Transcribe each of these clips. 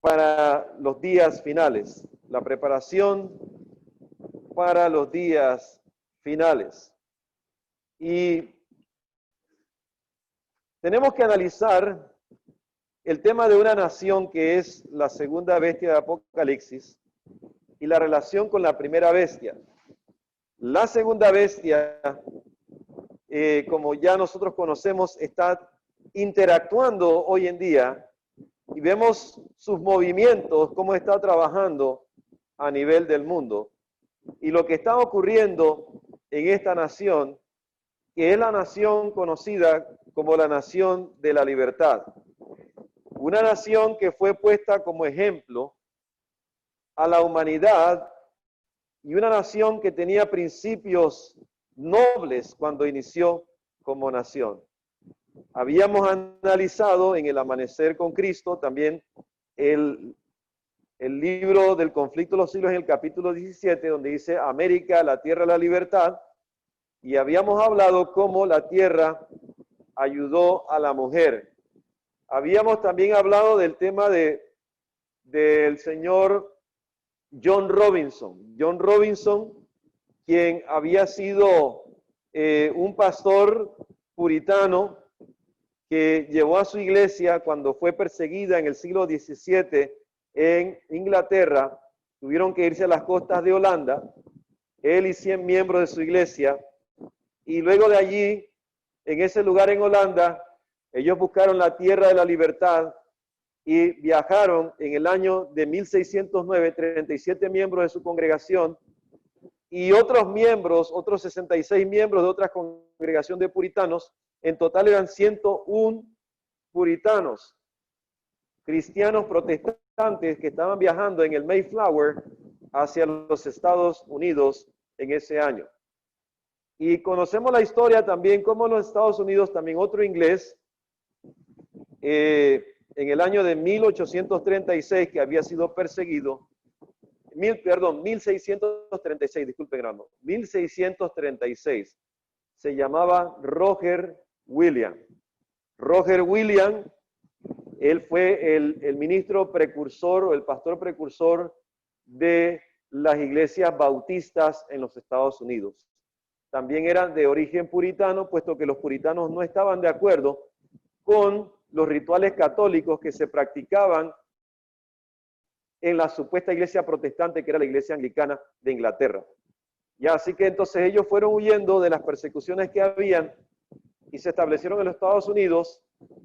para los días finales, la preparación para los días finales. Y tenemos que analizar el tema de una nación que es la segunda bestia de Apocalipsis y la relación con la primera bestia. La segunda bestia, como ya nosotros conocemos, está interactuando hoy en día y vemos sus movimientos, cómo está trabajando a nivel del mundo. Y lo que está ocurriendo en esta nación, que es la nación conocida como la nación de la libertad. Una nación que fue puesta como ejemplo a la humanidad y una nación que tenía principios nobles cuando inició como nación. Habíamos analizado en el Amanecer con Cristo también el libro del conflicto de los siglos en el capítulo 17, donde dice América, la tierra de la libertad, y habíamos hablado cómo la tierra ayudó a la mujer. Habíamos también hablado del tema del señor John Robinson. John Robinson, quien había sido un pastor puritano que llevó a su iglesia cuando fue perseguida en el siglo XVII en Inglaterra, tuvieron que irse a las costas de Holanda, él y 100 miembros de su iglesia, y luego de allí, en ese lugar en Holanda, ellos buscaron la tierra de la libertad y viajaron en el año de 1609, 37 miembros de su congregación y otros miembros, otros 66 miembros de otra congregación de puritanos. En total eran 101 puritanos, cristianos protestantes que estaban viajando en el Mayflower hacia los Estados Unidos en ese año. Y conocemos la historia también, como en los Estados Unidos, también otro inglés, en el año de 1836, que había sido perseguido, 1636, disculpen, hermano, 1636, se llamaba Roger William. Roger William, él fue el ministro precursor o el pastor precursor de las iglesias bautistas en los Estados Unidos. También eran de origen puritano, puesto que los puritanos no estaban de acuerdo con los rituales católicos que se practicaban en la supuesta iglesia protestante, que era la iglesia anglicana de Inglaterra. Ya, así que entonces ellos fueron huyendo de las persecuciones que habían y se establecieron en los Estados Unidos,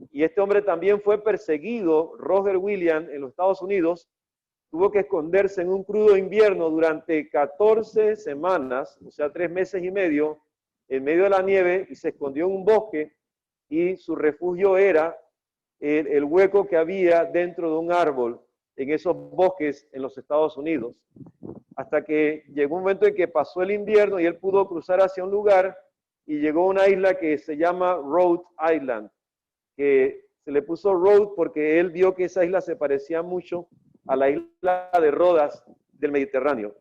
y este hombre también fue perseguido, Roger William, en los Estados Unidos, tuvo que esconderse en un crudo invierno durante 14 semanas, o sea, 3 meses y medio, en medio de la nieve, y se escondió en un bosque, y su refugio era el hueco que había dentro de un árbol en esos bosques en los Estados Unidos. Hasta que llegó un momento en que pasó el invierno y él pudo cruzar hacia un lugar y llegó a una isla que se llama Rhode Island, que se le puso Rhode porque él vio que esa isla se parecía mucho a la isla de Rodas del Mediterráneo.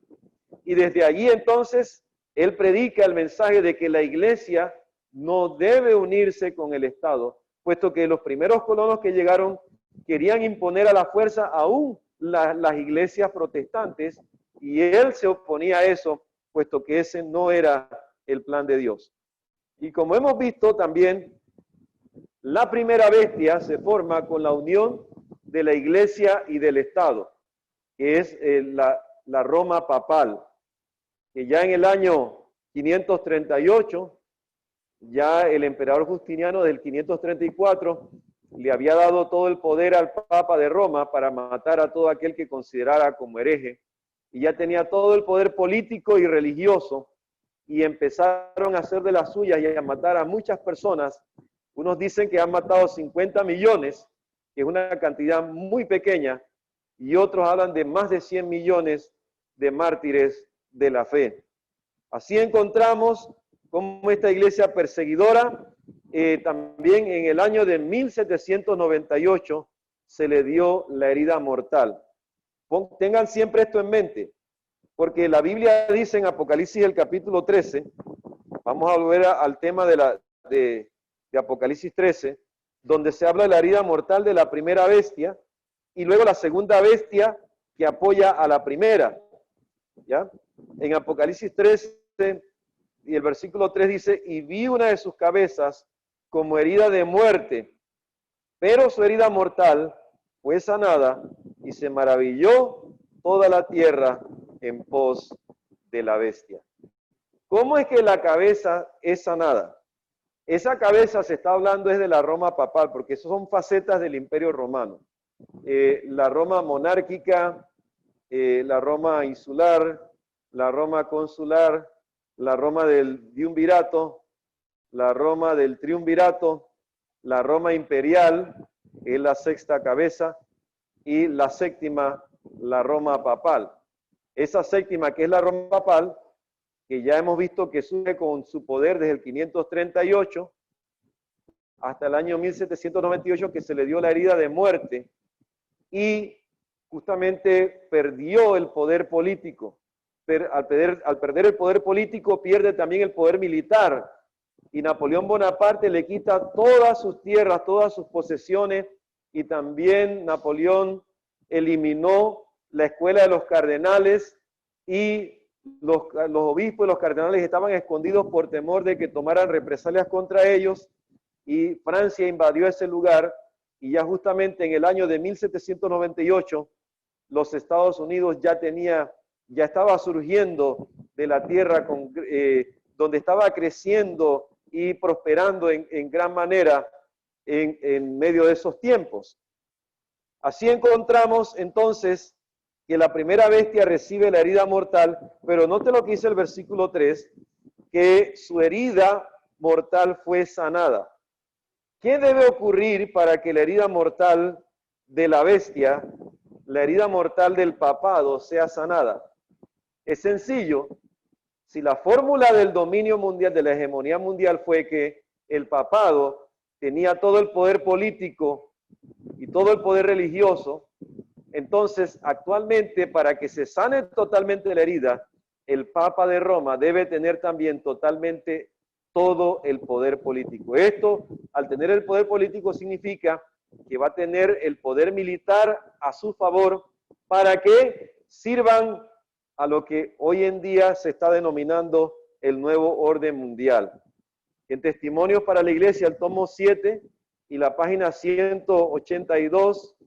Y desde allí entonces él predica el mensaje de que la iglesia no debe unirse con el Estado, puesto que los primeros colonos que llegaron querían imponer a la fuerza aún las iglesias protestantes, y él se oponía a eso, puesto que ese no era el plan de Dios. Y como hemos visto también, la primera bestia se forma con la unión de la iglesia y del Estado, que es la Roma papal, que ya en el año 538, ya el emperador Justiniano del 534 le había dado todo el poder al Papa de Roma para matar a todo aquel que considerara como hereje, y ya tenía todo el poder político y religioso, y empezaron a hacer de las suyas y a matar a muchas personas. Unos dicen que han matado 50 millones, que es una cantidad muy pequeña, y otros hablan de más de 100 millones de mártires de la fe. Así encontramos cómo esta iglesia perseguidora, también en el año de 1798, se le dio la herida mortal. Tengan siempre esto en mente, porque la Biblia dice en Apocalipsis el capítulo 13, vamos a volver al tema de Apocalipsis 13, donde se habla de la herida mortal de la primera bestia, y luego la segunda bestia que apoya a la primera. ¿Ya? En Apocalipsis 13 y el versículo 3 dice, y vi una de sus cabezas como herida de muerte, pero su herida mortal fue sanada y se maravilló toda la tierra en pos de la bestia. ¿Cómo es que la cabeza es sanada? Esa cabeza se está hablando es de la Roma papal, porque esas son facetas del Imperio Romano. La Roma monárquica, la Roma insular, la Roma consular, la Roma del Diumvirato, la Roma del Triunvirato, la Roma imperial, es la sexta cabeza, y la séptima, la Roma papal. Esa séptima, que es la Roma papal, que ya hemos visto que sube con su poder desde el 538 hasta el año 1798, que se le dio la herida de muerte y justamente perdió el poder político. Al perder el poder político, pierde también el poder militar. Y Napoleón Bonaparte le quita todas sus tierras, todas sus posesiones, y también Napoleón eliminó la escuela de los cardenales, y los obispos y los cardenales estaban escondidos por temor de que tomaran represalias contra ellos, y Francia invadió ese lugar, y ya justamente en el año de 1798, los Estados Unidos ya estaba surgiendo de la tierra donde estaba creciendo y prosperando en gran manera en medio de esos tiempos. Así encontramos entonces que la primera bestia recibe la herida mortal, pero note lo que dice el versículo 3, que su herida mortal fue sanada. ¿Qué debe ocurrir para que la herida mortal de la bestia, la herida mortal del papado, sea sanada? Es sencillo. Si la fórmula del dominio mundial, de la hegemonía mundial, fue que el papado tenía todo el poder político y todo el poder religioso, entonces actualmente, para que se sane totalmente la herida, el Papa de Roma debe tener también totalmente todo el poder político. Esto, al tener el poder político, significa que va a tener el poder militar a su favor para que sirvan a lo que hoy en día se está denominando el nuevo orden mundial. En Testimonios para la Iglesia, el tomo 7 y la página 182,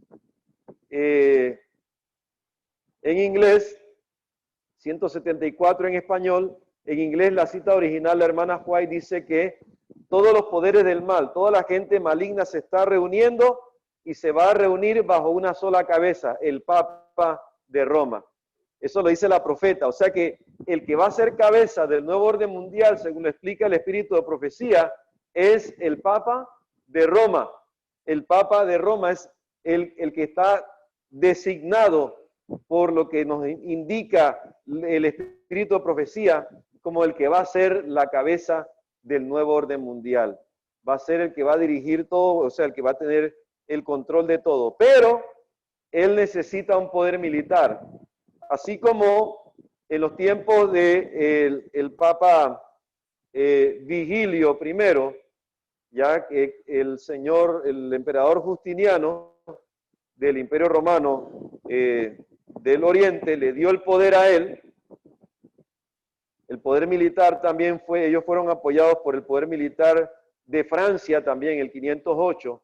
en inglés, 174 en español, en inglés la cita original, la hermana White dice que todos los poderes del mal, toda la gente maligna se está reuniendo y se va a reunir bajo una sola cabeza, el Papa de Roma. Eso lo dice la profeta, o sea que el que va a ser cabeza del nuevo orden mundial, según lo explica el espíritu de profecía, es el Papa de Roma. El Papa de Roma es el que está designado por lo que nos indica el espíritu de profecía como el que va a ser la cabeza del nuevo orden mundial. Va a ser el que va a dirigir todo, o sea, el que va a tener el control de todo. Pero él necesita un poder militar. Así como en los tiempos de el Papa Vigilio I, ya que el emperador Justiniano del Imperio Romano del Oriente le dio el poder a él. El poder militar también ellos fueron apoyados por el poder militar de Francia también, el 508,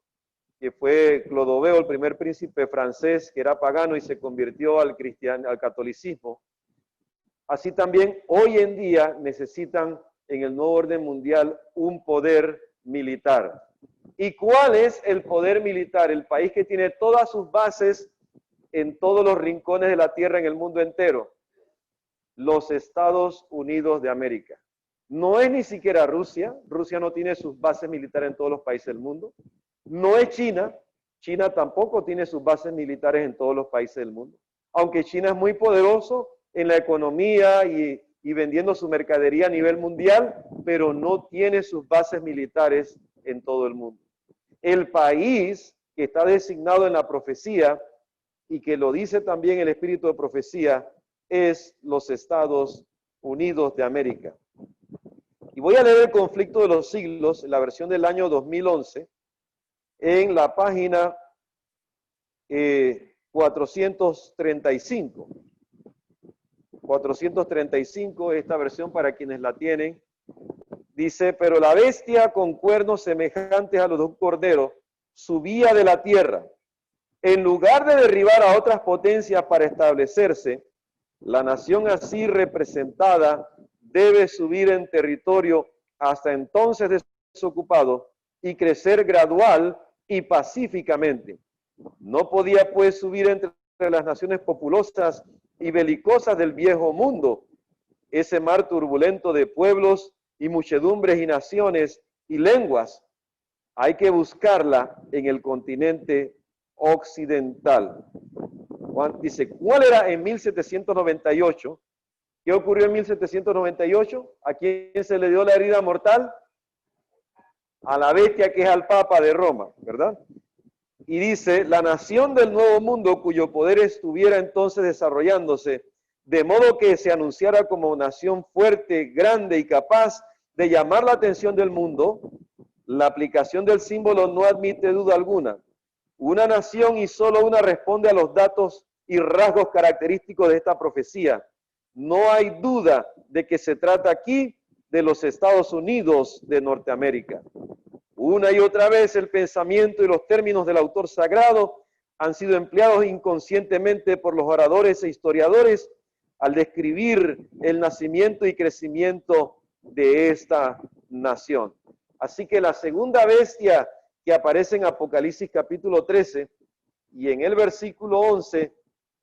que fue Clodoveo, el primer príncipe francés que era pagano y se convirtió al catolicismo. Así también hoy en día necesitan en el nuevo orden mundial un poder militar. ¿Y cuál es el poder militar? El país que tiene todas sus bases en todos los rincones de la tierra en el mundo entero. Los Estados Unidos de América. No es ni siquiera Rusia. Rusia no tiene sus bases militares en todos los países del mundo. No es China. China tampoco tiene sus bases militares en todos los países del mundo. Aunque China es muy poderoso en la economía y vendiendo su mercadería a nivel mundial, pero no tiene sus bases militares en todo el mundo. El país que está designado en la profecía y que lo dice también el espíritu de profecía es los Estados Unidos de América. Y voy a leer el conflicto de los siglos, la versión del año 2011, en la página 435. 435, esta versión para quienes la tienen, dice, pero la bestia con cuernos semejantes a los de un cordero subía de la tierra. En lugar de derribar a otras potencias para establecerse, la nación así representada debe subir en territorio hasta entonces desocupado y crecer gradual y pacíficamente. No podía pues subir entre las naciones populosas y belicosas del viejo mundo, ese mar turbulento de pueblos y muchedumbres y naciones y lenguas. Hay que buscarla en el continente occidental. Juan dice, ¿cuál era en 1798? ¿Qué ocurrió en 1798? ¿A quién se le dio la herida mortal? A la bestia que es al Papa de Roma, ¿verdad? Y dice, la nación del Nuevo Mundo cuyo poder estuviera entonces desarrollándose, de modo que se anunciara como nación fuerte, grande y capaz de llamar la atención del mundo. La aplicación del símbolo no admite duda alguna. Una nación y solo una responde a los datos y rasgos característicos de esta profecía. No hay duda de que se trata aquí de los Estados Unidos de Norteamérica. Una y otra vez el pensamiento y los términos del autor sagrado han sido empleados inconscientemente por los oradores e historiadores al describir el nacimiento y crecimiento de esta nación. Así que la segunda bestia que aparece en Apocalipsis capítulo 13 y en el versículo 11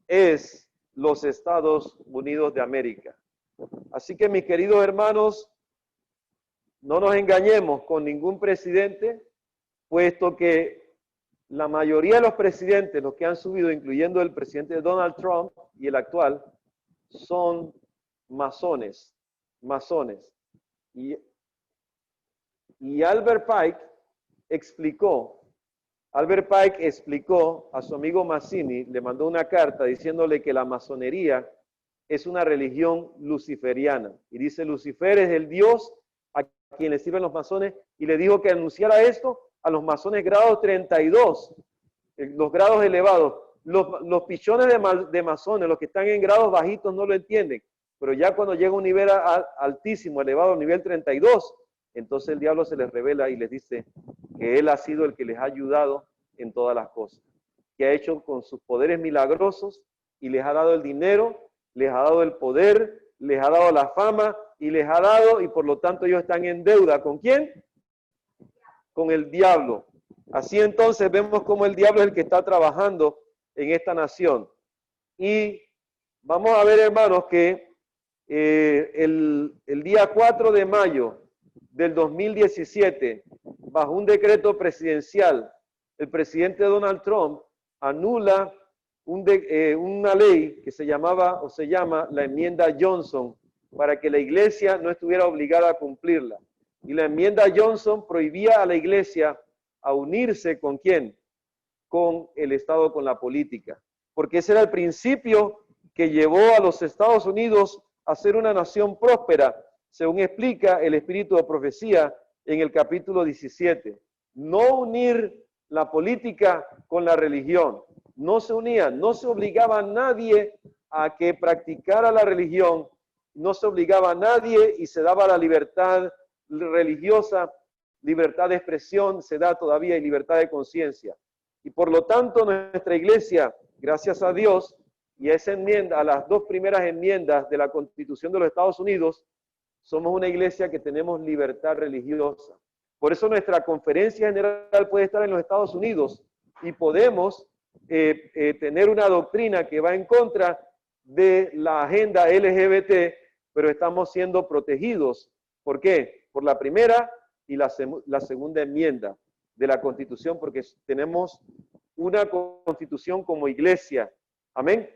es los Estados Unidos de América. Así que mis queridos hermanos, no nos engañemos con ningún presidente, puesto que la mayoría de los presidentes, los que han subido, incluyendo el presidente Donald Trump y el actual, son masones. Y Albert Pike explicó a su amigo Mazzini, le mandó una carta diciéndole que la masonería es una religión luciferiana. Y dice, Lucifer es el Dios a quien le sirven los masones, y le dijo que anunciara esto a los masones grados 32, los grados elevados. Los pichones de masones, los que están en grados bajitos, no lo entienden, pero ya cuando llega a un nivel altísimo, elevado, nivel 32, entonces el diablo se les revela y les dice que él ha sido el que les ha ayudado en todas las cosas, que ha hecho con sus poderes milagrosos y les ha dado el dinero, les ha dado el poder, les ha dado la fama y les ha dado, y por lo tanto ellos están en deuda. ¿Con quién? Con el diablo. Así entonces vemos cómo el diablo es el que está trabajando en esta nación. Y vamos a ver, hermanos, que el día 4 de mayo del 2017, bajo un decreto presidencial, el presidente Donald Trump anula una ley que se llamaba o se llama la enmienda Johnson, para que la iglesia no estuviera obligada a cumplirla. Y la enmienda Johnson prohibía a la iglesia a unirse ¿con quién? Con el Estado, con la política. Porque ese era el principio que llevó a los Estados Unidos a ser una nación próspera, según explica el espíritu de profecía en el capítulo 17. No unir la política con la religión. No se unían, no se obligaba a nadie a que practicara la religión, no se obligaba a nadie y se daba la libertad religiosa, libertad de expresión, se da todavía y libertad de conciencia. Y por lo tanto nuestra iglesia, gracias a Dios, y a esa enmienda, a las dos primeras enmiendas de la Constitución de los Estados Unidos, somos una iglesia que tenemos libertad religiosa. Por eso nuestra conferencia general puede estar en los Estados Unidos y podemos tener una doctrina que va en contra de la agenda LGBT, pero estamos siendo protegidos. ¿Por qué? Por la primera y la segunda enmienda de la Constitución, porque tenemos una Constitución como iglesia. Amén.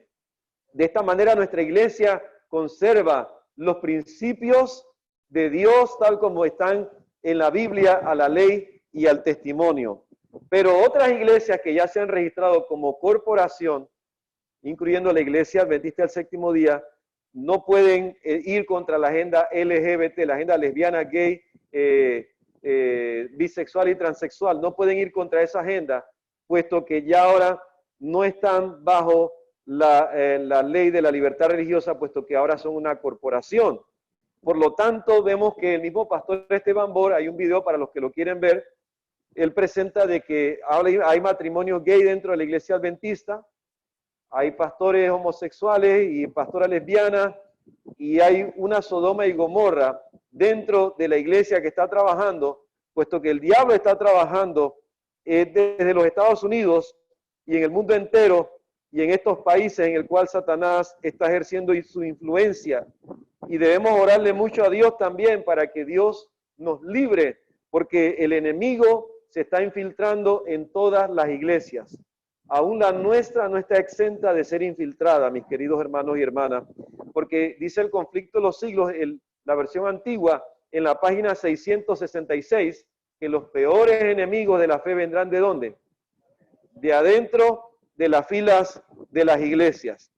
De esta manera nuestra iglesia conserva los principios de Dios tal como están en la Biblia, a la ley y al testimonio. Pero otras iglesias que ya se han registrado como corporación, incluyendo la Iglesia Adventista del Séptimo Día, no pueden ir contra la agenda LGBT, la agenda lesbiana, gay, bisexual y transexual. No pueden ir contra esa agenda, puesto que ya ahora no están bajo la ley de la libertad religiosa, puesto que ahora son una corporación. Por lo tanto, vemos que el mismo pastor Esteban Bor, hay un video para los que lo quieren ver, él presenta de que hay matrimonio gay dentro de la iglesia adventista, hay pastores homosexuales y pastoras lesbianas, y hay una Sodoma y Gomorra dentro de la iglesia que está trabajando, puesto que el diablo está trabajando desde los Estados Unidos y en el mundo entero y en estos países en el cual Satanás está ejerciendo su influencia. Y debemos orarle mucho a Dios también para que Dios nos libre, porque el enemigo se está infiltrando en todas las iglesias. Aún la nuestra no está exenta de ser infiltrada, mis queridos hermanos y hermanas, porque dice el conflicto de los siglos, la versión antigua, en la página 666, que los peores enemigos de la fe vendrán ¿de dónde? De adentro de las filas de las iglesias.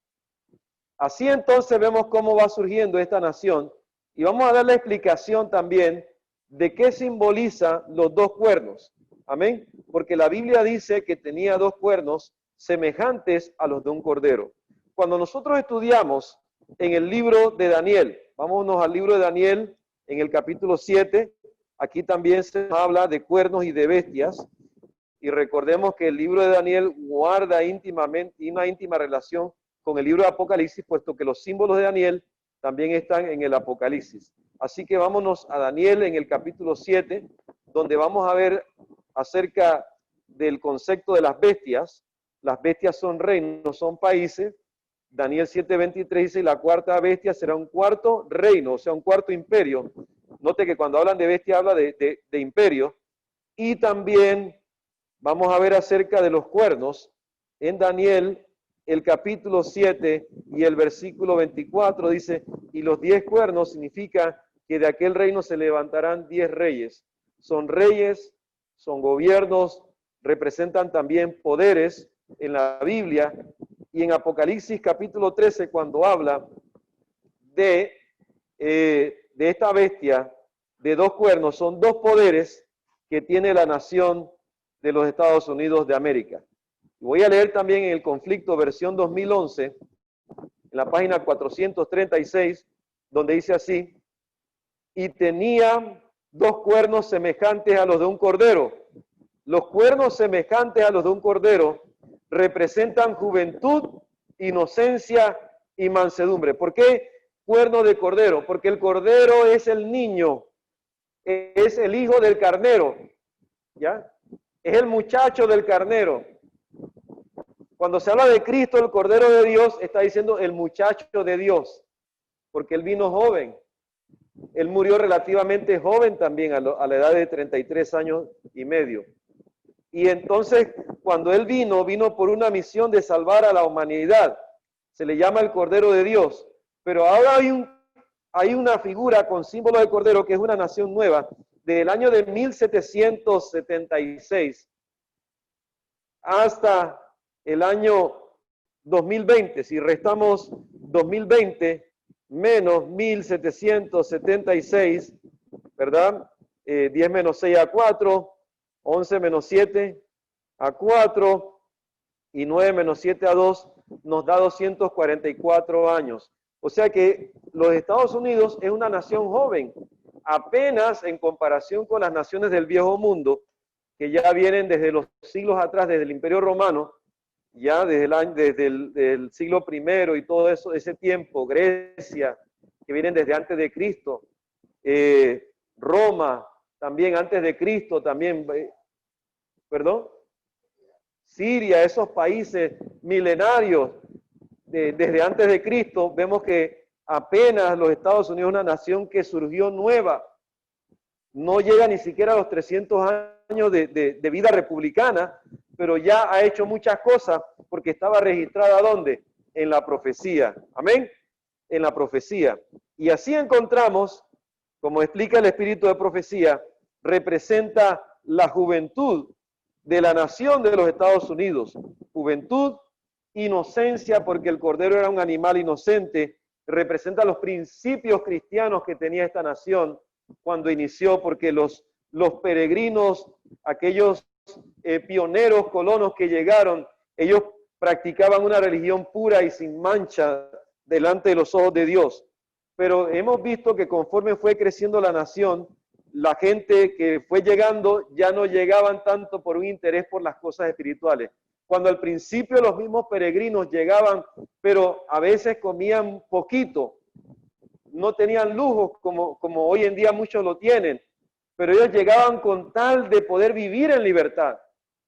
Así entonces vemos cómo va surgiendo esta nación y vamos a dar la explicación también de qué simboliza los dos cuernos. Amén. Porque la Biblia dice que tenía dos cuernos semejantes a los de un cordero. Cuando nosotros estudiamos en el libro de Daniel, vámonos al libro de Daniel en el capítulo 7, aquí también se habla de cuernos y de bestias. Y recordemos que el libro de Daniel guarda íntimamente una íntima relación con el libro de Apocalipsis, puesto que los símbolos de Daniel también están en el Apocalipsis. Así que vámonos a Daniel en el capítulo 7, donde vamos a ver acerca del concepto de las bestias. Las bestias son reinos, son países. Daniel 7:23 dice, la cuarta bestia será un cuarto reino, o sea, un cuarto imperio. Note que cuando hablan de bestia habla de imperio. Y también vamos a ver acerca de los cuernos en Daniel, el capítulo 7 y el versículo 24 dice, y los 10 cuernos significa que de aquel reino se levantarán 10 reyes. Son reyes, son gobiernos, representan también poderes en la Biblia. Y en Apocalipsis capítulo 13, cuando habla de esta bestia de dos cuernos, son dos poderes que tiene la nación de los Estados Unidos de América. Voy a leer también en el conflicto versión 2011, en la página 436, donde dice así, y tenía dos cuernos semejantes a los de un cordero. Los cuernos semejantes a los de un cordero representan juventud, inocencia y mansedumbre. ¿Por qué cuerno de cordero? Porque el cordero es el niño, es el hijo del carnero, ¿ya? Es el muchacho del carnero. Cuando se habla de Cristo, el Cordero de Dios, está diciendo el muchacho de Dios, porque Él vino joven. Él murió relativamente joven también, a la edad de 33 años y medio. Y entonces, cuando Él vino por una misión de salvar a la humanidad. Se le llama el Cordero de Dios. Pero ahora hay una figura con símbolo de Cordero que es una nación nueva, del año de 1776 hasta el año 2020, si restamos 2020 menos 1776, ¿verdad? 10 menos 6 a 4, 11 menos 7 a 4 y 9 menos 7 a 2 nos da 244 años. O sea que los Estados Unidos es una nación joven, apenas en comparación con las naciones del viejo mundo, que ya vienen desde los siglos atrás, desde el Imperio Romano, ya desde el siglo I y todo eso, ese tiempo, Grecia, que vienen desde antes de Cristo, Roma, también antes de Cristo, también, perdón, Siria, esos países milenarios, desde antes de Cristo, vemos que apenas los Estados Unidos es una nación que surgió nueva, no llega ni siquiera a los 300 años de vida republicana, pero ya ha hecho muchas cosas porque estaba registrada ¿dónde? En la profecía. Amén. En la profecía. Y así encontramos, como explica el espíritu de profecía, representa la juventud de la nación de los Estados Unidos. Juventud, inocencia, porque el cordero era un animal inocente, representa los principios cristianos que tenía esta nación cuando inició, porque los peregrinos, aquellos pioneros, colonos que llegaron, ellos practicaban una religión pura y sin mancha delante de los ojos de Dios. Pero hemos visto que conforme fue creciendo la nación, la gente que fue llegando ya no llegaban tanto por un interés por las cosas espirituales. Cuando al principio los mismos peregrinos llegaban, pero a veces comían poquito, no tenían lujos como hoy en día muchos lo tienen, pero ellos llegaban con tal de poder vivir en libertad,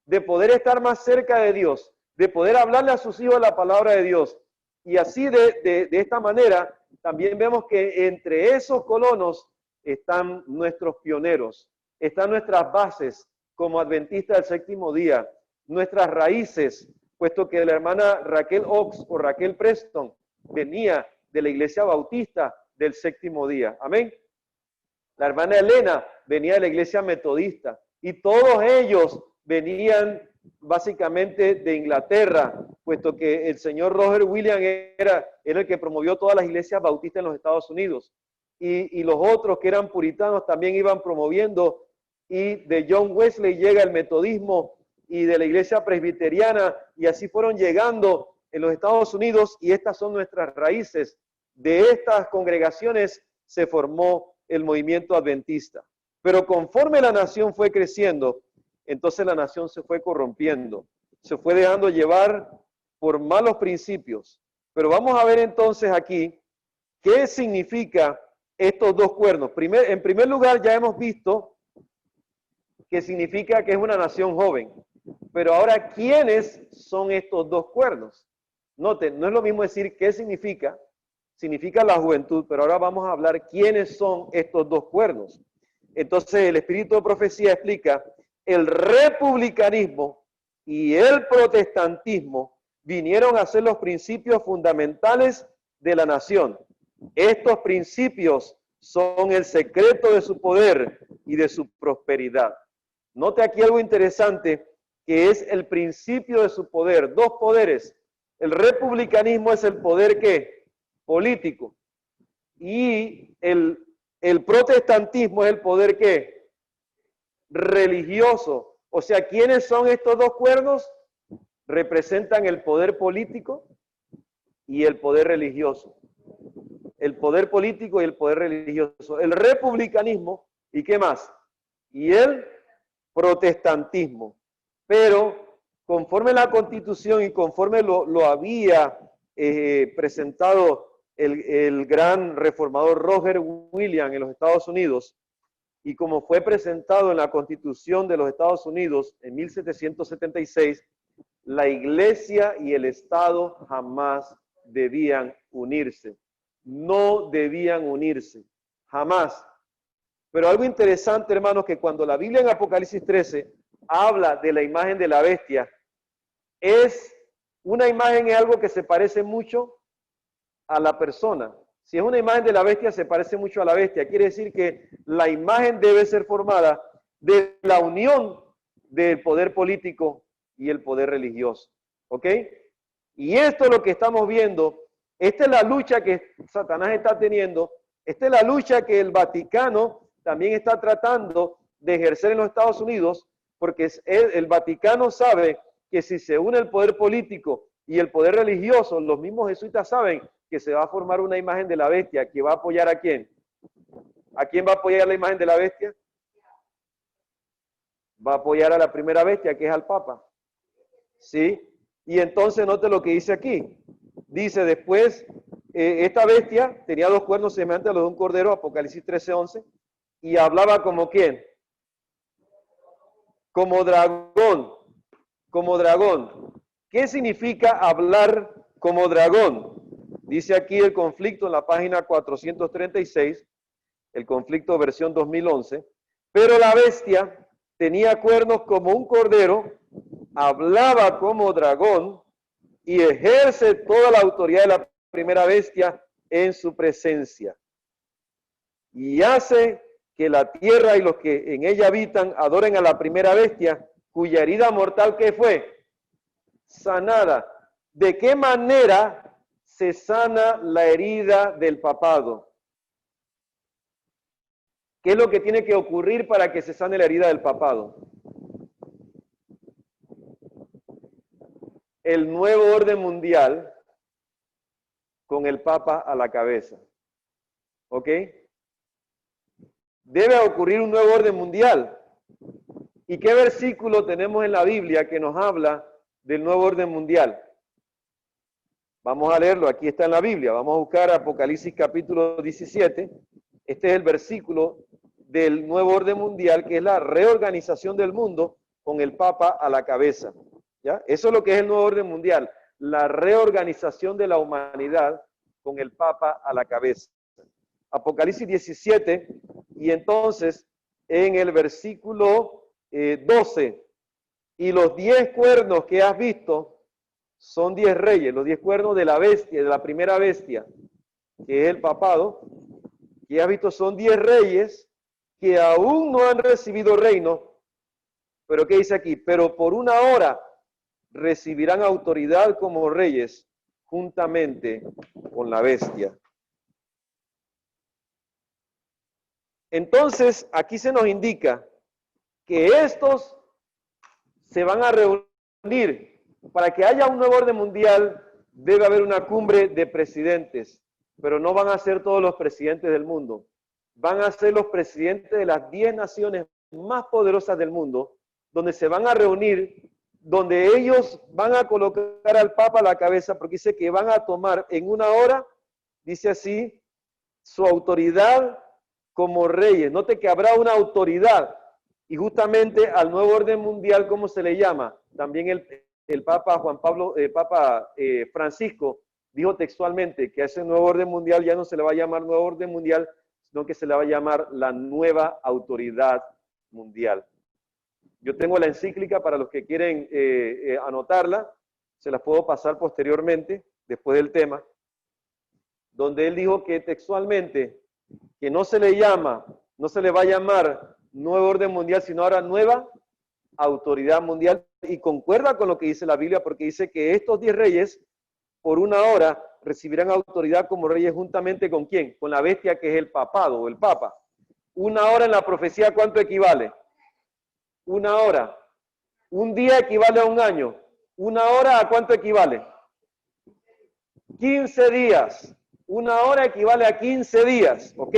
de poder estar más cerca de Dios, de poder hablarle a sus hijos la palabra de Dios. Y así de esta manera también vemos que entre esos colonos están nuestros pioneros, están nuestras bases como adventistas del séptimo día, nuestras raíces, puesto que la hermana Raquel Ox o Raquel Preston venía de la iglesia bautista del séptimo día. Amén. La hermana Elena venía de la iglesia metodista y todos ellos venían básicamente de Inglaterra, puesto que el señor Roger William era el que promovió todas las iglesias bautistas en los Estados Unidos. Y los otros que eran puritanos también iban promoviendo, y de John Wesley llega el metodismo y de la iglesia presbiteriana, y así fueron llegando en los Estados Unidos, y estas son nuestras raíces. De estas congregaciones se formó el movimiento adventista. Pero conforme la nación fue creciendo, entonces la nación se fue corrompiendo, se fue dejando llevar por malos principios. Pero vamos a ver entonces aquí qué significa estos dos cuernos. En primer lugar, ya hemos visto que significa que es una nación joven. Pero ahora, ¿quiénes son estos dos cuernos? Noten, no es lo mismo decir qué significa la juventud, pero ahora vamos a hablar quiénes son estos dos cuernos. Entonces, el espíritu de profecía explica: el republicanismo y el protestantismo vinieron a ser los principios fundamentales de la nación. Estos principios son el secreto de su poder y de su prosperidad. Note aquí algo interesante, que es el principio de su poder. Dos poderes. El republicanismo es el poder ¿qué? Político. Y el protestantismo es el poder ¿qué? Religioso. O sea, ¿quiénes son estos dos cuernos? Representan el poder político y el poder religioso. El poder político y el poder religioso. El republicanismo, ¿y qué más? Y el protestantismo. Pero conforme la Constitución y conforme lo había presentado el gran reformador Roger William en los Estados Unidos, y como fue presentado en la Constitución de los Estados Unidos en 1776, la Iglesia y el Estado jamás debían unirse. No debían unirse, jamás. Pero algo interesante, hermanos, que cuando la Biblia en Apocalipsis 13 habla de la imagen de la bestia, es una imagen, es algo que se parece mucho a la persona. Si es una imagen de la bestia, se parece mucho a la bestia. Quiere decir que la imagen debe ser formada de la unión del poder político y el poder religioso. ¿Ok? Y esto es lo que estamos viendo. Esta es la lucha que Satanás está teniendo. Esta es la lucha que el Vaticano también está tratando de ejercer en los Estados Unidos, porque el Vaticano sabe que si se une el poder político y el poder religioso, los mismos jesuitas saben que se va a formar una imagen de la bestia que va a apoyar ¿a quién? ¿A quién va a apoyar la imagen de la bestia? Va a apoyar a la primera bestia, que es al Papa. ¿Sí? Y entonces note lo que dice aquí. Dice después, esta bestia tenía dos cuernos semejantes a los de un cordero, Apocalipsis 13:11, y hablaba como ¿quién? Como dragón. Como dragón. ¿Qué significa hablar como dragón? Dice aquí el conflicto en la página 436, el conflicto versión 2011. Pero la bestia tenía cuernos como un cordero, hablaba como dragón y ejerce toda la autoridad de la primera bestia en su presencia. Y hace que la tierra y los que en ella habitan adoren a la primera bestia, cuya herida mortal ¿qué fue? Sanada. ¿De qué manera se sana la herida del papado? ¿Qué es lo que tiene que ocurrir para que se sane la herida del papado? el nuevo orden mundial con el Papa a la cabeza. ¿Ok? Debe ocurrir un nuevo orden mundial. ¿Y qué versículo tenemos en la Biblia que nos habla del nuevo orden mundial? Vamos a leerlo, aquí está en la Biblia. Vamos a buscar Apocalipsis capítulo 17. Este es el versículo del nuevo orden mundial, que es la reorganización del mundo con el Papa a la cabeza. ¿Ya? Eso es lo que es el nuevo orden mundial, la reorganización de la humanidad con el Papa a la cabeza. Apocalipsis 17, y entonces en el versículo 12, y los 10 cuernos que has visto son 10 reyes, los 10 cuernos de la bestia, de la primera bestia, que es el papado, que has visto son 10 reyes que aún no han recibido reino, pero ¿qué dice aquí? Pero por una hora recibirán autoridad como reyes juntamente con la bestia. Entonces, aquí se nos indica que estos se van a reunir. Para que haya un nuevo orden mundial, debe haber una cumbre de presidentes, pero no van a ser todos los presidentes del mundo. Van a ser los presidentes de las 10 naciones más poderosas del mundo, donde se van a reunir, donde ellos van a colocar al Papa a la cabeza, porque dice que van a tomar en una hora, dice así, su autoridad como reyes. Note que habrá una autoridad, y justamente al nuevo orden mundial, ¿cómo se le llama? También el Papa Francisco dijo textualmente que a ese nuevo orden mundial ya no se le va a llamar nuevo orden mundial, sino que se le va a llamar la nueva autoridad mundial. Yo tengo la encíclica para los que quieren anotarla, se las puedo pasar posteriormente, después del tema, donde él dijo que textualmente, que no se le va a llamar nuevo orden mundial, sino ahora nueva autoridad mundial, y concuerda con lo que dice la Biblia, porque dice que estos 10 reyes, por una hora, recibirán autoridad como reyes juntamente con ¿quién? Con la bestia, que es el papado o el papa. Una hora en la profecía, ¿cuánto equivale? Una hora. Un día equivale a un año. Una hora, ¿a cuánto equivale? 15 días. Una hora equivale a 15 días, ¿ok?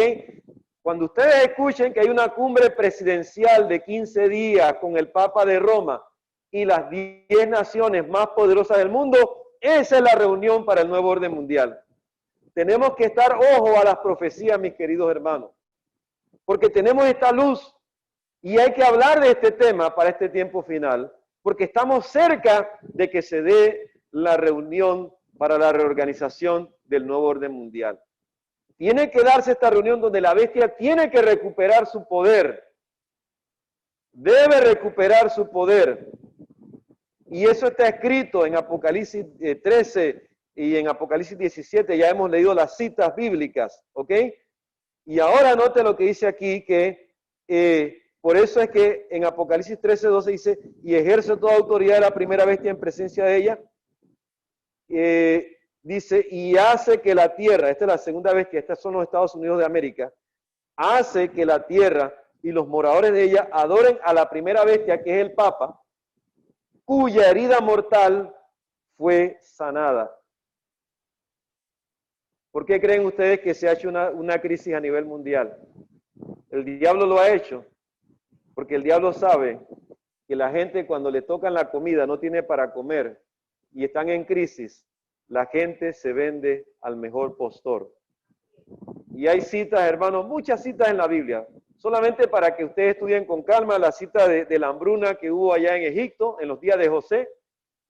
Cuando ustedes escuchen que hay una cumbre presidencial de 15 días con el Papa de Roma y las 10 naciones más poderosas del mundo, esa es la reunión para el nuevo orden mundial. Tenemos que estar ojo a las profecías, mis queridos hermanos, porque tenemos esta luz y hay que hablar de este tema para este tiempo final, porque estamos cerca de que se dé la reunión para la reorganización del nuevo orden mundial. Tiene que darse esta reunión donde la bestia tiene que recuperar su poder. Debe recuperar su poder. Y eso está escrito en Apocalipsis 13 y en Apocalipsis 17. Ya hemos leído las citas bíblicas, ¿ok? Y ahora note lo que dice aquí, que por eso es que en Apocalipsis 13, 12 dice, y ejerce toda autoridad de la primera bestia en presencia de ella. Dice, y hace que la tierra, esta es la segunda bestia, estos son los Estados Unidos de América, hace que la tierra y los moradores de ella adoren a la primera bestia, que es el Papa, cuya herida mortal fue sanada. ¿Por qué creen ustedes que se ha hecho una crisis a nivel mundial? El diablo lo ha hecho, porque el diablo sabe que la gente cuando le tocan la comida no tiene para comer y están en crisis, la gente se vende al mejor postor. Y hay citas, hermanos, muchas citas en la Biblia, solamente para que ustedes estudien con calma la cita de la hambruna que hubo allá en Egipto, en los días de José,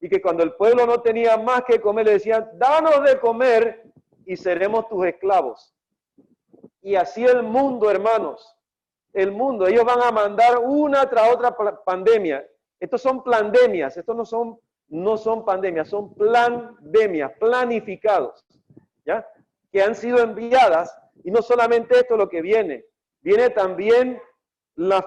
y que cuando el pueblo no tenía más que comer, le decían, danos de comer y seremos tus esclavos. Y así el mundo, hermanos, el mundo, ellos van a mandar una tras otra pandemia. Estos son pandemias, estos no son pandemias, son pandemias, planificados, ¿ya? Que han sido enviadas, y no solamente esto es lo que viene también las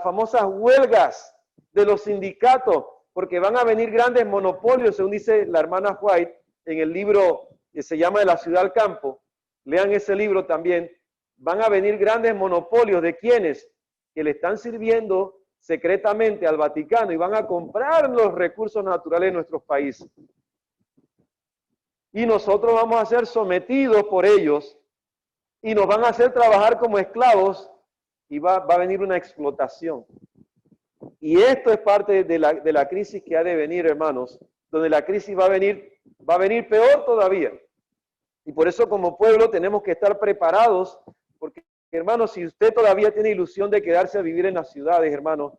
famosas huelgas de los sindicatos, porque van a venir grandes monopolios, según dice la hermana White en el libro que se llama De la ciudad al campo. Lean ese libro también. Van a venir grandes monopolios de quienes que le están sirviendo secretamente al Vaticano y van a comprar los recursos naturales de nuestros países. Y nosotros vamos a ser sometidos por ellos y nos van a hacer trabajar como esclavos y va a venir una explotación. Y esto es parte de la crisis que ha de venir, hermanos, donde la crisis va a venir peor todavía. Y por eso como pueblo tenemos que estar preparados, porque, hermanos, si usted todavía tiene ilusión de quedarse a vivir en las ciudades, hermanos,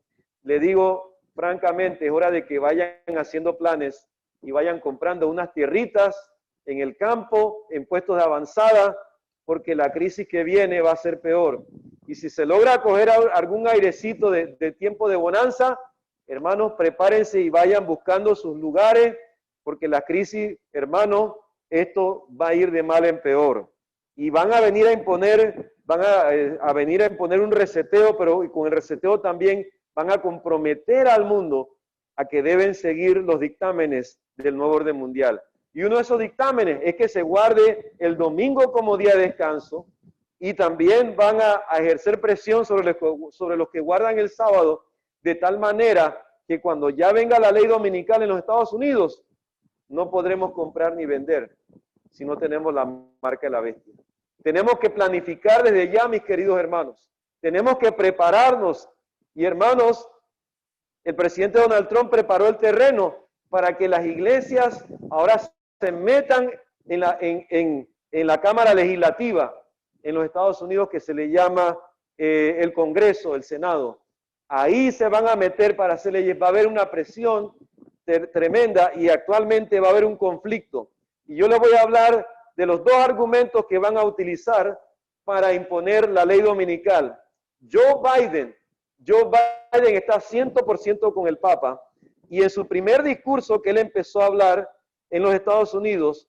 le digo francamente, es hora de que vayan haciendo planes y vayan comprando unas tierritas en el campo, en puestos de avanzada, porque la crisis que viene va a ser peor. Y si se logra coger algún airecito de tiempo de bonanza, hermanos, prepárense y vayan buscando sus lugares, porque la crisis, hermanos, esto va a ir de mal en peor. Y van a venir a imponer, venir a imponer un reseteo, pero con el reseteo también van a comprometer al mundo a que deben seguir los dictámenes del nuevo orden mundial. Y uno de esos dictámenes es que se guarde el domingo como día de descanso y también van a ejercer presión sobre los que guardan el sábado de tal manera que cuando ya venga la ley dominical en los Estados Unidos, no podremos comprar ni vender si no tenemos la marca de la bestia. Tenemos que planificar desde ya, mis queridos hermanos. Tenemos que prepararnos. Y hermanos, el presidente Donald Trump preparó el terreno para que las iglesias ahora se metan en la Cámara Legislativa en los Estados Unidos, que se le llama el Congreso, el Senado. Ahí se van a meter para hacer leyes. Va a haber una presión tremenda y actualmente va a haber un conflicto. Y yo les voy a hablar de los dos argumentos que van a utilizar para imponer la ley dominical. Joe Biden está 100% con el Papa y en su primer discurso que él empezó a hablar en los Estados Unidos,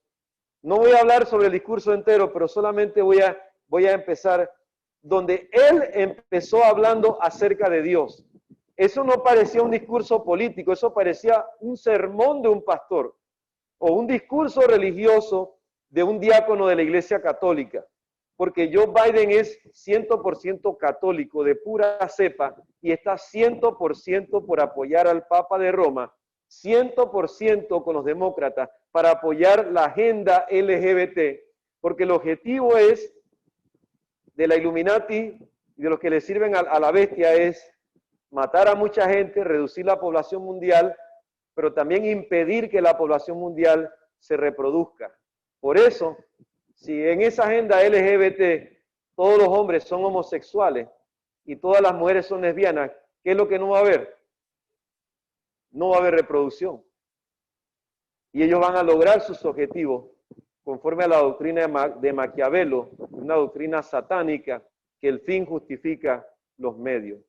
no voy a hablar sobre el discurso entero, pero solamente voy a empezar donde él empezó hablando acerca de Dios. Eso no parecía un discurso político, eso parecía un sermón de un pastor o un discurso religioso de un diácono de la Iglesia Católica, porque Joe Biden es 100% católico, de pura cepa, y está 100% por apoyar al Papa de Roma, 100% con los demócratas, para apoyar la agenda LGBT, porque el objetivo es de la Illuminati y de los que le sirven a la bestia es matar a mucha gente, reducir la población mundial, pero también impedir que la población mundial se reproduzca. Por eso, si en esa agenda LGBT todos los hombres son homosexuales y todas las mujeres son lesbianas, ¿qué es lo que no va a haber? No va a haber reproducción. Y ellos van a lograr sus objetivos conforme a la doctrina de Maquiavelo, una doctrina satánica que el fin justifica los medios.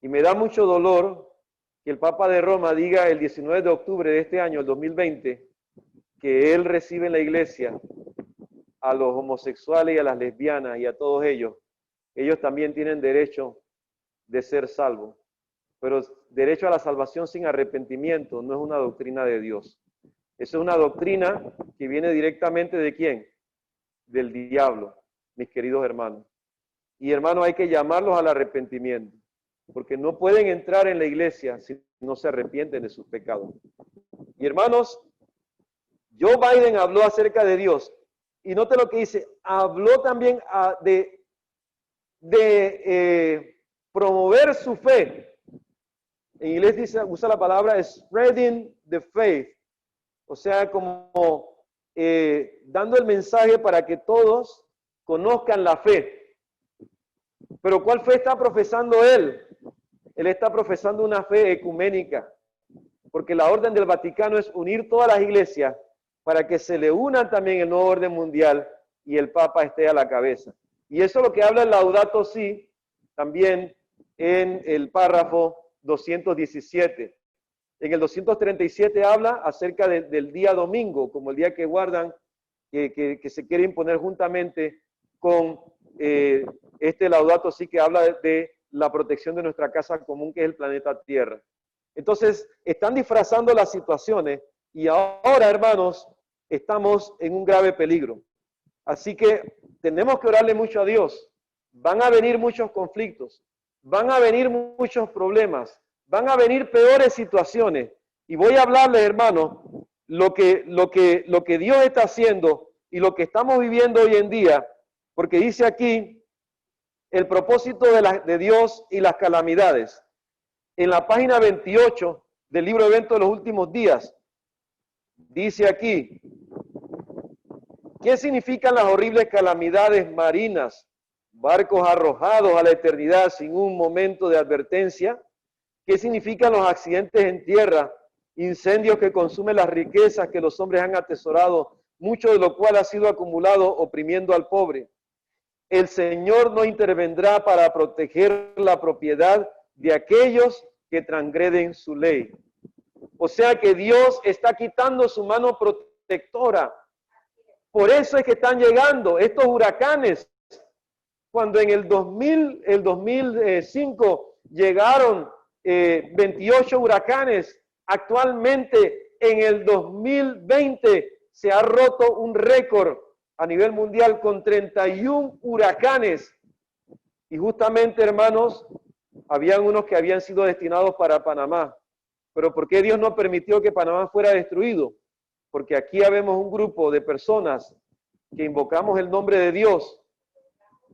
Y me da mucho dolor que el Papa de Roma diga el 19 de octubre de este año, el 2020, que él recibe en la iglesia a los homosexuales y a las lesbianas y a todos ellos. Ellos también tienen derecho de ser salvos. Pero derecho a la salvación sin arrepentimiento no es una doctrina de Dios. Esa es una doctrina que viene directamente ¿de quién? Del diablo, mis queridos hermanos. Y hermanos, hay que llamarlos al arrepentimiento, porque no pueden entrar en la iglesia si no se arrepienten de sus pecados. Y hermanos, Joe Biden habló acerca de Dios. Y note lo que dice, habló también de promover su fe. En inglés usa la palabra spreading the faith. O sea, como dando el mensaje para que todos conozcan la fe. Pero ¿cuál fe está profesando él? Él está profesando una fe ecuménica. Porque la orden del Vaticano es unir todas las iglesias para que se le unan también el nuevo orden mundial y el Papa esté a la cabeza. Y eso es lo que habla el Laudato Si, también en el párrafo 217. En el 237 habla acerca del día domingo, como el día que guardan, que se quiere imponer juntamente con este Laudato Si que habla de la protección de nuestra casa común, que es el planeta Tierra. Entonces, están disfrazando las situaciones y ahora, hermanos, estamos en un grave peligro. Así que tenemos que orarle mucho a Dios. Van a venir muchos conflictos. van a venir muchos problemas, van a venir peores situaciones. Y voy a hablarles, hermanos, lo que Dios está haciendo y lo que estamos viviendo hoy en día, porque dice aquí el propósito de Dios y las calamidades. En la página 28 del libro de Eventos de los Últimos Días, dice aquí, ¿qué significan las horribles calamidades marinas? Barcos arrojados a la eternidad sin un momento de advertencia. ¿Qué significan los accidentes en tierra? Incendios que consumen las riquezas que los hombres han atesorado, mucho de lo cual ha sido acumulado oprimiendo al pobre. El Señor no intervendrá para proteger la propiedad de aquellos que transgreden su ley. O sea que Dios está quitando su mano protectora. Por eso es que están llegando estos huracanes. Cuando en el 2005 llegaron 28 huracanes, actualmente en el 2020 se ha roto un récord a nivel mundial con 31 huracanes. Y justamente, hermanos, habían unos que habían sido destinados para Panamá. Pero ¿por qué Dios no permitió que Panamá fuera destruido? Porque aquí habemos un grupo de personas que invocamos el nombre de Dios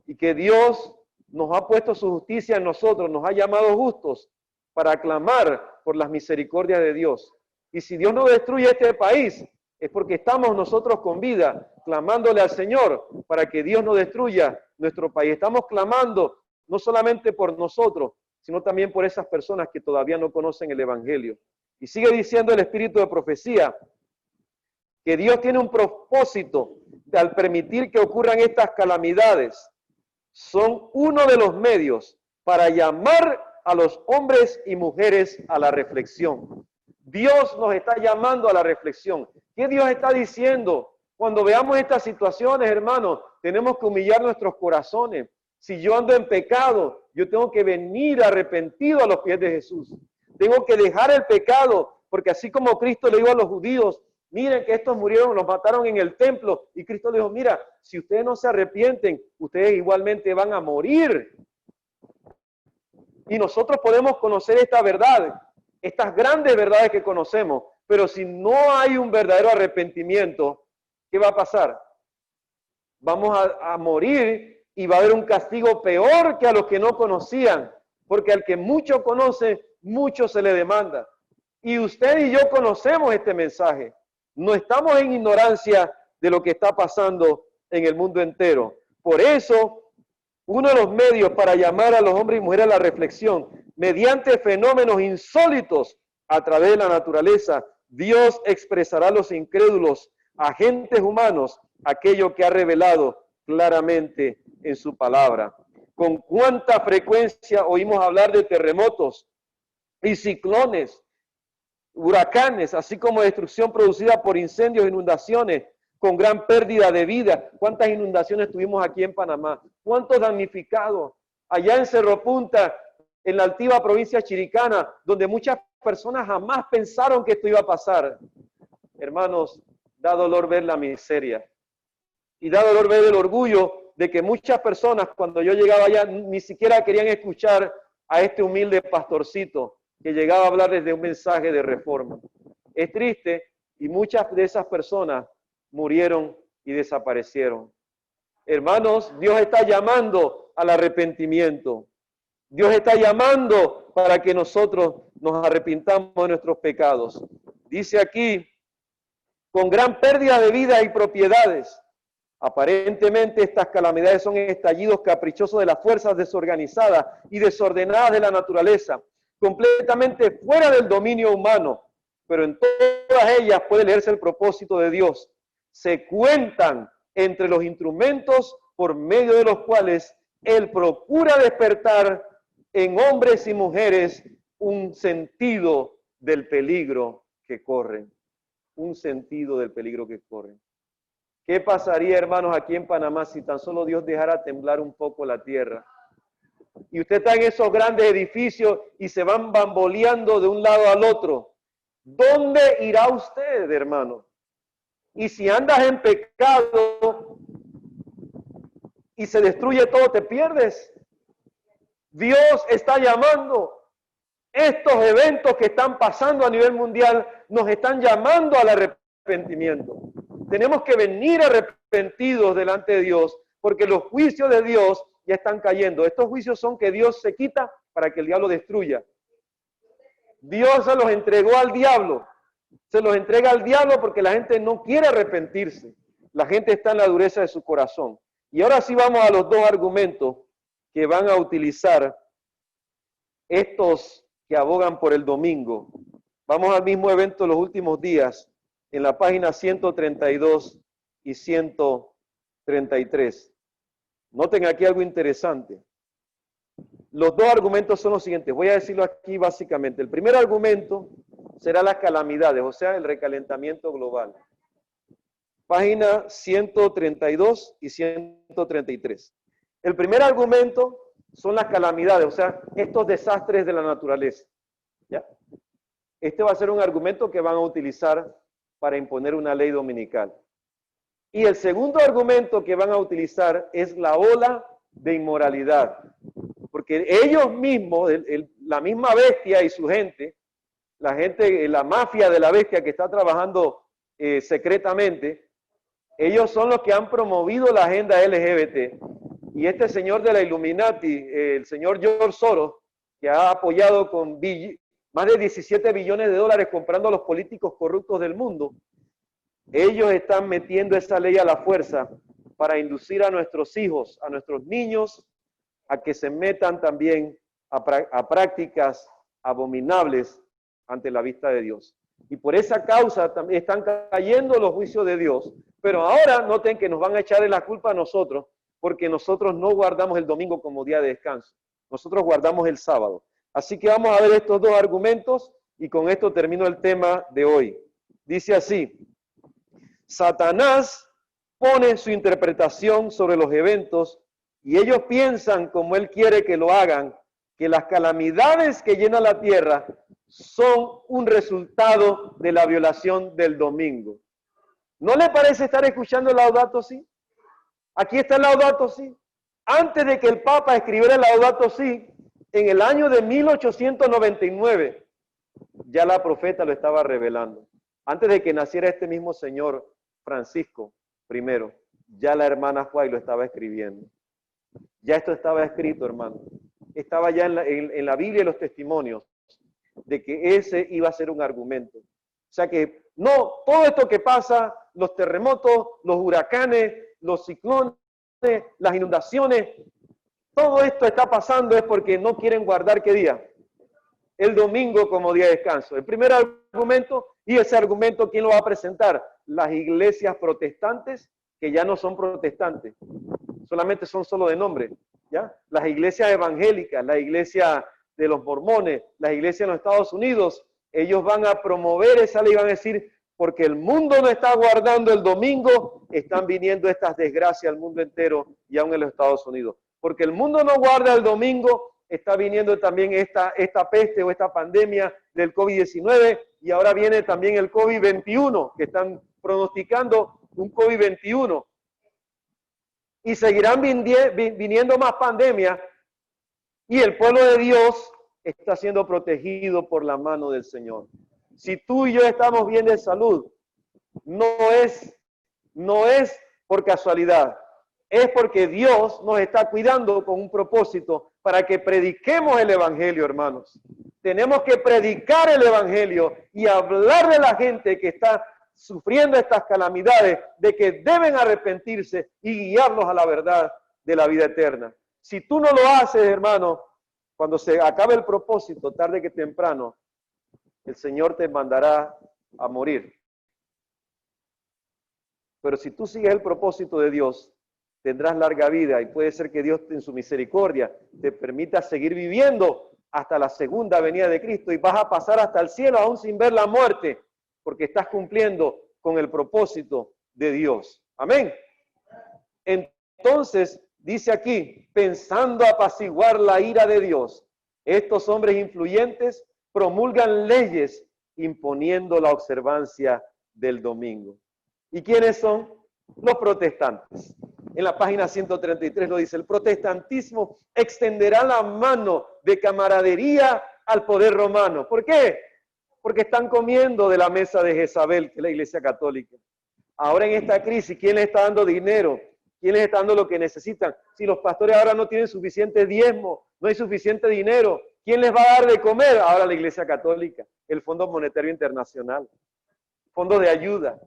y que Dios nos ha puesto su justicia en nosotros, nos ha llamado justos para clamar por las misericordias de Dios. Y si Dios no destruye este país, es porque estamos nosotros con vida, clamándole al Señor para que Dios no destruya nuestro país. Estamos clamando no solamente por nosotros, sino también por esas personas que todavía no conocen el Evangelio. Y sigue diciendo el Espíritu de Profecía que Dios tiene un propósito al permitir que ocurran estas calamidades. Son uno de los medios para llamar a los hombres y mujeres a la reflexión. Dios nos está llamando a la reflexión. ¿Qué Dios está diciendo? Cuando veamos estas situaciones, hermanos, tenemos que humillar nuestros corazones. Si yo ando en pecado, yo tengo que venir arrepentido a los pies de Jesús. Tengo que dejar el pecado, porque así como Cristo le dijo a los judíos, miren que estos murieron, los mataron en el templo, y Cristo le dijo, mira, si ustedes no se arrepienten, ustedes igualmente van a morir. Y nosotros podemos conocer esta verdad, estas grandes verdades que conocemos, pero si no hay un verdadero arrepentimiento, ¿qué va a pasar? Vamos a morir y va a haber un castigo peor que a los que no conocían, porque al que mucho conoce, mucho se le demanda. Y usted y yo conocemos este mensaje. No estamos en ignorancia de lo que está pasando en el mundo entero. Por eso, uno de los medios para llamar a los hombres y mujeres a la reflexión, mediante fenómenos insólitos a través de la naturaleza, Dios expresará a los incrédulos, agentes humanos, aquello que ha revelado claramente en su palabra. Con cuánta frecuencia oímos hablar de terremotos y ciclones, huracanes, así como destrucción producida por incendios e inundaciones, con gran pérdida de vida. ¿Cuántas inundaciones tuvimos aquí en Panamá? ¿Cuántos damnificados? Allá en Cerro Punta, en la altiva provincia chiricana, donde muchas personas jamás pensaron que esto iba a pasar. Hermanos, da dolor ver la miseria. Y da dolor ver el orgullo de que muchas personas, cuando yo llegaba allá, ni siquiera querían escuchar a este humilde pastorcito que llegaba a hablarles de un mensaje de reforma. Es triste y muchas de esas personas murieron y desaparecieron. Hermanos, Dios está llamando al arrepentimiento. Dios está llamando para que nosotros nos arrepintamos de nuestros pecados. Dice aquí, con gran pérdida de vidas y propiedades. Aparentemente estas calamidades son estallidos caprichosos de las fuerzas desorganizadas y desordenadas de la naturaleza, completamente fuera del dominio humano, pero en todas ellas puede leerse el propósito de Dios. Se cuentan entre los instrumentos por medio de los cuales Él procura despertar en hombres y mujeres un sentido del peligro que corren. Un sentido del peligro que corren. ¿Qué pasaría, hermanos, aquí en Panamá si tan solo Dios dejara temblar un poco la tierra? Y usted está en esos grandes edificios y se van bamboleando de un lado al otro. ¿Dónde irá usted, hermano? Y si andas en pecado y se destruye todo, te pierdes. Dios está llamando. Estos eventos que están pasando a nivel mundial nos están llamando al arrepentimiento. Tenemos que venir arrepentidos delante de Dios, porque los juicios de Dios ya están cayendo. Estos juicios son que Dios se quita para que el diablo destruya. Dios se los entregó al diablo. Se los entrega al diablo porque la gente no quiere arrepentirse. La gente está en la dureza de su corazón. Y ahora sí vamos a los dos argumentos que van a utilizar estos que abogan por el domingo. Vamos al mismo evento de los últimos días, en la página 132 y 133. Noten aquí algo interesante. Los dos argumentos son los siguientes. Voy a decirlo aquí básicamente. El primer argumento será las calamidades, o sea, el recalentamiento global. Página 132 y 133. El primer argumento son las calamidades, o sea, estos desastres de la naturaleza. ¿Ya? Este va a ser un argumento que van a utilizar para imponer una ley dominical. Y el segundo argumento que van a utilizar es la ola de inmoralidad. Porque ellos mismos, la misma bestia y su gente, la mafia de la bestia que está trabajando secretamente, ellos son los que han promovido la agenda LGBT. Y este señor de la Illuminati, el señor George Soros, que ha apoyado con más de 17 billones de dólares comprando a los políticos corruptos del mundo, ellos están metiendo esa ley a la fuerza para inducir a nuestros hijos, a nuestros niños, a que se metan también a prácticas abominables ante la vista de Dios. Y por esa causa también están cayendo los juicios de Dios. Pero ahora noten que nos van a echarle la culpa a nosotros, porque nosotros no guardamos el domingo como día de descanso. Nosotros guardamos el sábado. Así que vamos a ver estos dos argumentos y con esto termino el tema de hoy. Dice así: Satanás pone su interpretación sobre los eventos y ellos piensan, como él quiere que lo hagan, que las calamidades que llenan la tierra son un resultado de la violación del domingo. ¿No le parece estar escuchando el Laudato Si? Aquí está el Laudato Si. Antes de que el Papa escribiera el Laudato Si, en el año de 1899, ya la profeta lo estaba revelando. Antes de que naciera este mismo señor Francisco I, ya la hermana Juay lo estaba escribiendo. Ya esto estaba escrito, hermano. Estaba ya en la Biblia y los testimonios de que ese iba a ser un argumento. O sea que no, todo esto que pasa, los terremotos, los huracanes, los ciclones, las inundaciones, todo esto está pasando es porque no quieren guardar ¿qué día? El domingo como día de descanso. El primer argumento, y ese argumento, ¿quién lo va a presentar? Las iglesias protestantes, que ya no son protestantes, solamente son solo de nombre, ¿ya? Las iglesias evangélicas, la iglesia de los mormones, las iglesias en los Estados Unidos, ellos van a promover esa ley y van a decir, porque el mundo no está guardando el domingo, están viniendo estas desgracias al mundo entero y aún en los Estados Unidos. Porque el mundo no guarda el domingo, está viniendo también esta peste o esta pandemia del COVID-19 y ahora viene también el COVID-21, que están pronosticando un COVID-21. Y seguirán viniendo más pandemias y el pueblo de Dios está siendo protegido por la mano del Señor. Si tú y yo estamos bien de salud, no es por casualidad, es porque Dios nos está cuidando con un propósito para que prediquemos el Evangelio, hermanos. Tenemos que predicar el Evangelio y hablar de la gente que está sufriendo estas calamidades, de que deben arrepentirse y guiarlos a la verdad de la vida eterna. Si tú no lo haces, hermano, cuando se acabe el propósito, tarde que temprano, el Señor te mandará a morir. Pero si tú sigues el propósito de Dios, tendrás larga vida y puede ser que Dios en su misericordia te permita seguir viviendo hasta la segunda venida de Cristo y vas a pasar hasta el cielo aún sin ver la muerte, porque estás cumpliendo con el propósito de Dios. Amén. Entonces, dice aquí, pensando apaciguar la ira de Dios, estos hombres influyentes promulgan leyes imponiendo la observancia del domingo. ¿Y quiénes son? Los protestantes. En la página 133 lo dice, el protestantismo extenderá la mano de camaradería al poder romano. ¿Por qué? Porque están comiendo de la mesa de Jezabel, que es la Iglesia Católica. Ahora en esta crisis, ¿quién les está dando dinero? ¿Quién les está dando lo que necesitan? Si los pastores ahora no tienen suficiente diezmo, no hay suficiente dinero, ¿quién les va a dar de comer? Ahora la Iglesia Católica, el Fondo Monetario Internacional, fondo de ayuda.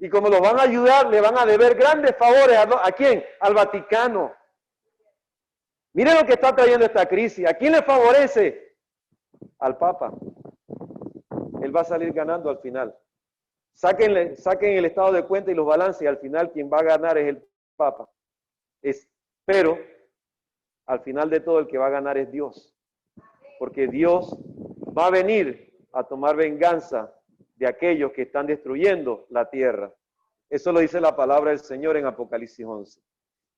Y como los van a ayudar, le van a deber grandes favores. ¿A quién? Al Vaticano. Miren lo que está trayendo esta crisis. ¿A quién le favorece? Al Papa. Él va a salir ganando al final. Saquen el estado de cuenta y los balances y al final quien va a ganar es el Papa. Pero al final de todo el que va a ganar es Dios. Porque Dios va a venir a tomar venganza de aquellos que están destruyendo la tierra. Eso lo dice la palabra del Señor en Apocalipsis 11.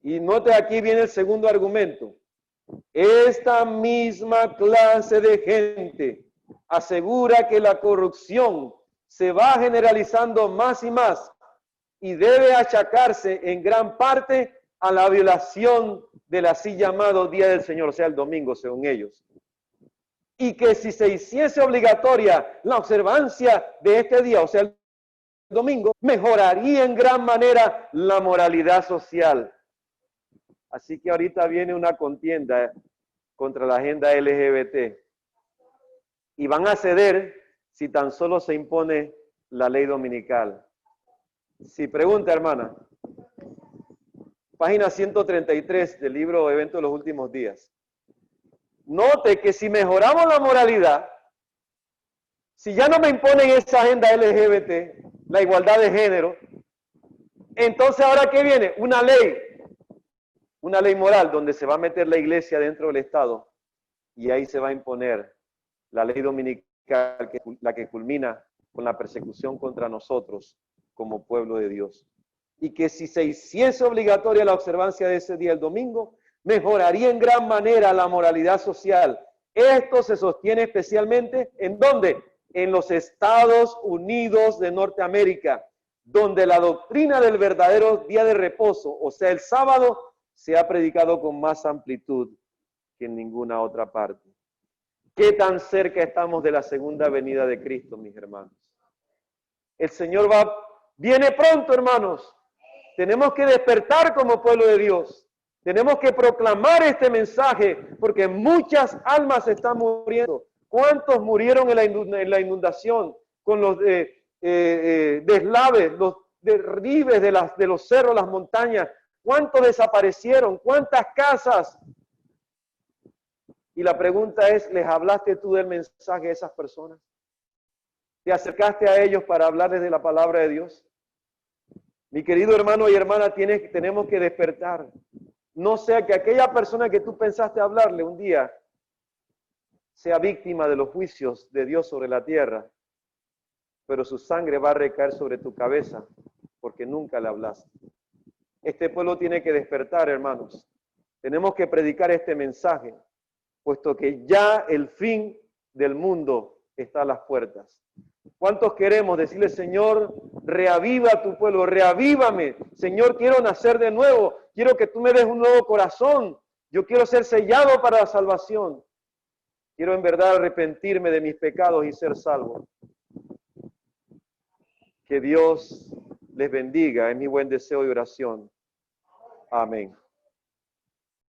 Y note, aquí viene el segundo argumento. Esta misma clase de gente asegura que la corrupción se va generalizando más y más y debe achacarse en gran parte a la violación del así llamado Día del Señor, o sea, el domingo, según ellos. Y que si se hiciese obligatoria la observancia de este día, o sea, el domingo, mejoraría en gran manera la moralidad social. Así que ahorita viene una contienda contra la agenda LGBT. Y van a ceder si tan solo se impone la ley dominical. Si pregunta, hermana, página 133 del libro Eventos de los Últimos Días. Note que si mejoramos la moralidad, si ya no me imponen esa agenda LGBT, la igualdad de género, entonces ¿ahora qué viene? Una ley moral donde se va a meter la iglesia dentro del Estado y ahí se va a imponer la ley dominical, la que culmina con la persecución contra nosotros como pueblo de Dios. Y que si se hiciese obligatoria la observancia de ese día, el domingo, mejoraría en gran manera la moralidad social. Esto se sostiene especialmente, ¿en dónde? En los Estados Unidos de Norteamérica, donde la doctrina del verdadero día de reposo, o sea, el sábado, se ha predicado con más amplitud que en ninguna otra parte. ¿Qué tan cerca estamos de la segunda venida de Cristo, mis hermanos? El Señor viene pronto, hermanos. Tenemos que despertar como pueblo de Dios. Tenemos que proclamar este mensaje porque muchas almas están muriendo. ¿Cuántos murieron en la inundación con los deslaves, los derribes de los cerros, las montañas? ¿Cuántos desaparecieron? ¿Cuántas casas? Y la pregunta es, ¿les hablaste tú del mensaje a esas personas? ¿Te acercaste a ellos para hablarles de la palabra de Dios? Mi querido hermano y hermana, tenemos que despertar. No sea que aquella persona que tú pensaste hablarle un día sea víctima de los juicios de Dios sobre la tierra, pero su sangre va a recaer sobre tu cabeza porque nunca le hablaste. Este pueblo tiene que despertar, hermanos. Tenemos que predicar este mensaje, puesto que ya el fin del mundo está a las puertas. ¿Cuántos queremos decirle, Señor, reaviva a tu pueblo, reavívame? Señor, quiero nacer de nuevo, quiero que tú me des un nuevo corazón, yo quiero ser sellado para la salvación. Quiero en verdad arrepentirme de mis pecados y ser salvo. Que Dios les bendiga, es mi buen deseo y oración. Amén.